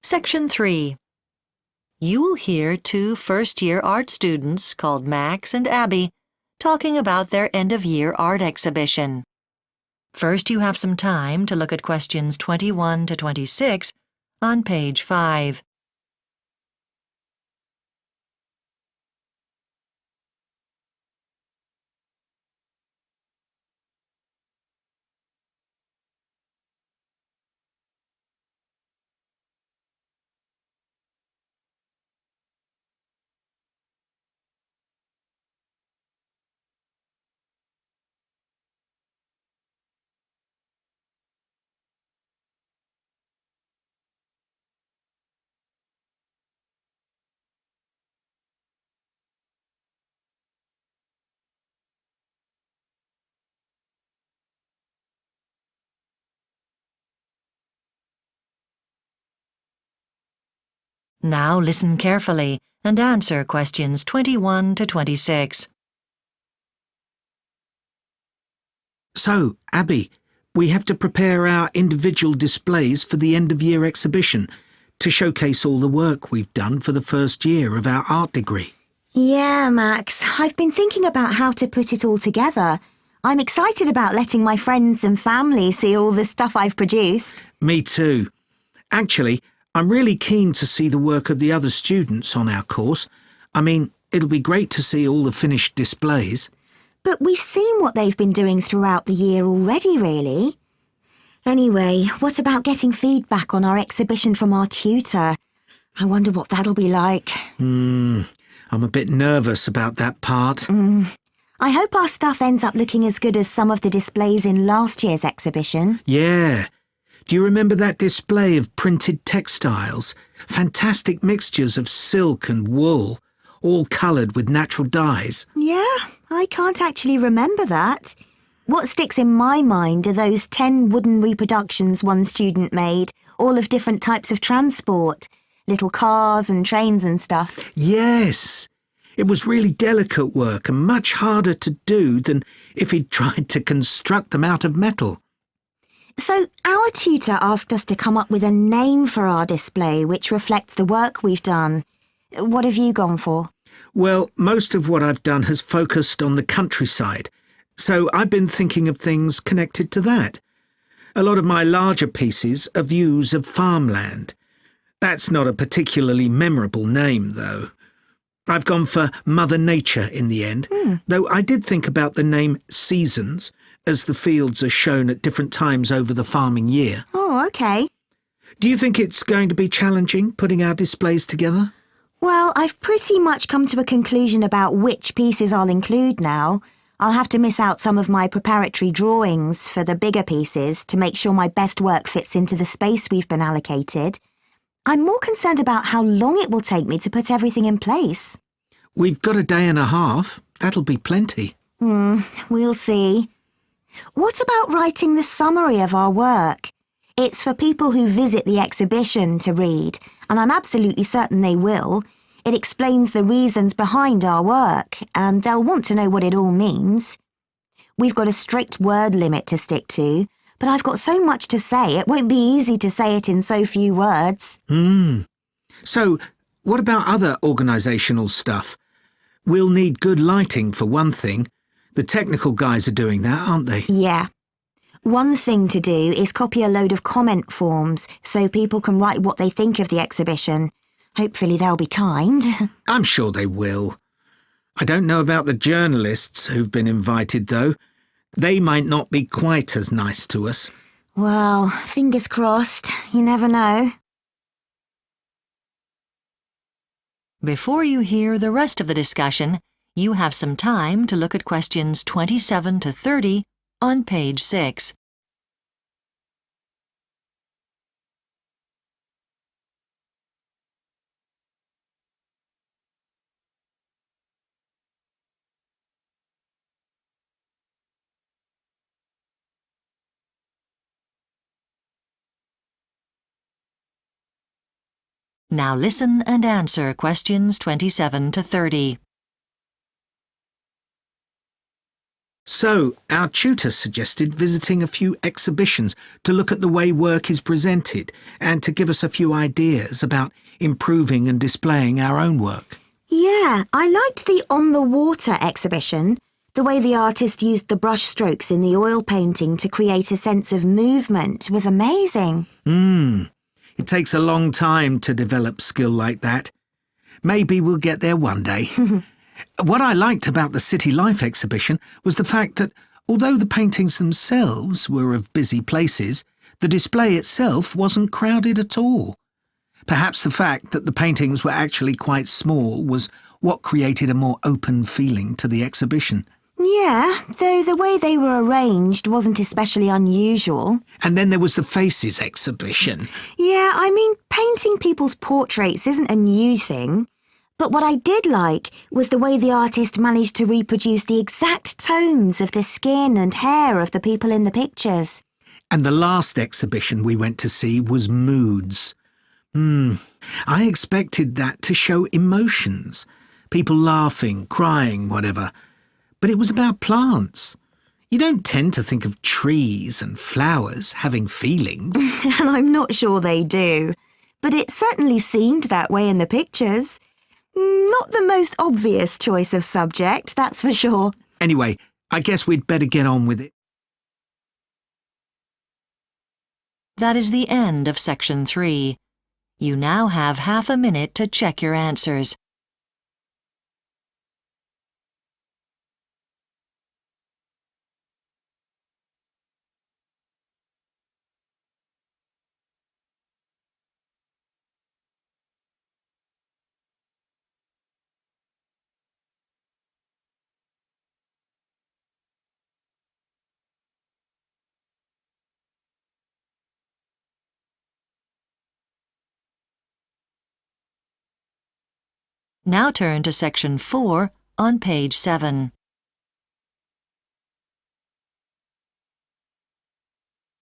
Section 3. You will hear two first-year art students called Max and Abby talking about their end-of-year art exhibition. First, you have some time to look at questions 21 to 26 on page 5. Now listen carefully and answer questions 21 to 26. So, Abby, we have to prepare our individual displays for the end-of-year exhibition to showcase all the work we've done for the first year of our art degree. Yeah, Max, I've been thinking about how to put it all together. I'm excited about letting my friends and family see all the stuff I've produced. Me too. Actually, I'm really keen to see the work of the other students on our course. I mean, it'll be great to see all the finished displays. But we've seen what they've been doing throughout the year already, really. Anyway, what about getting feedback on our exhibition from our tutor? I wonder what that'll be like. I'm a bit nervous about that part. I hope our stuff ends up looking as good as some of the displays in last year's exhibition. Yeah. Do you remember that display of printed textiles? Fantastic mixtures of silk and wool, all coloured with natural dyes. Yeah, I can't actually remember that. What sticks in my mind are those 10 wooden reproductions one student made, all of different types of transport, little cars and trains and stuff. Yes. It was really delicate work and much harder to do than if he'd tried to construct them out of metal. So our tutor asked us to come up with a name for our display which reflects the work we've done. What have you gone for? Well, most of what I've done has focused on the countryside, so I've been thinking of things connected to that. A lot of my larger pieces are views of farmland. That's not a particularly memorable name, though. I've gone for Mother Nature in the end, though I did think about the name Seasons, as the fields are shown at different times over the farming year. Oh, OK. Do you think it's going to be challenging putting our displays together? Well, I've pretty much come to a conclusion about which pieces I'll include now. I'll have to miss out some of my preparatory drawings for the bigger pieces to make sure my best work fits into the space we've been allocated. I'm more concerned about how long it will take me to put everything in place. We've got a day and a half. That'll be plenty. We'll see. What about writing the summary of our work? It's for people who visit the exhibition to read, and I'm absolutely certain they will. It explains the reasons behind our work, and they'll want to know what it all means. We've got a strict word limit to stick to, but I've got so much to say it won't be easy to say it in so few words. So, what about other organisational stuff? We'll need good lighting for one thing. The technical guys are doing that, aren't they? Yeah. One thing to do is copy a load of comment forms so people can write what they think of the exhibition. Hopefully they'll be kind. I'm sure they will. I don't know about the journalists who've been invited, though. They might not be quite as nice to us. Well, fingers crossed. You never know. Before you hear the rest of the discussion, you have some time to look at questions 27 to 30 on page 6. Now listen and answer questions 27 to 30. So, our tutor suggested visiting a few exhibitions to look at the way work is presented and to give us a few ideas about improving and displaying our own work. Yeah, I liked the On the Water exhibition. The way the artist used the brush strokes in the oil painting to create a sense of movement was amazing. It takes a long time to develop skill like that. Maybe we'll get there one day. What I liked about the City Life exhibition was the fact that, although the paintings themselves were of busy places, the display itself wasn't crowded at all. Perhaps the fact that the paintings were actually quite small was what created a more open feeling to the exhibition. Yeah, though the way they were arranged wasn't especially unusual. And then there was the Faces exhibition. Yeah, I mean, painting people's portraits isn't a new thing. But what I did like was the way the artist managed to reproduce the exact tones of the skin and hair of the people in the pictures. And the last exhibition we went to see was Moods. I expected that to show emotions. People laughing, crying, whatever. But it was about plants. You don't tend to think of trees and flowers having feelings. And I'm not sure they do. But it certainly seemed that way in the pictures. Not the most obvious choice of subject, that's for sure. Anyway, I guess we'd better get on with it. That is the end of Section 3. You now have half a minute to check your answers. Now turn to Section 4 on page 7.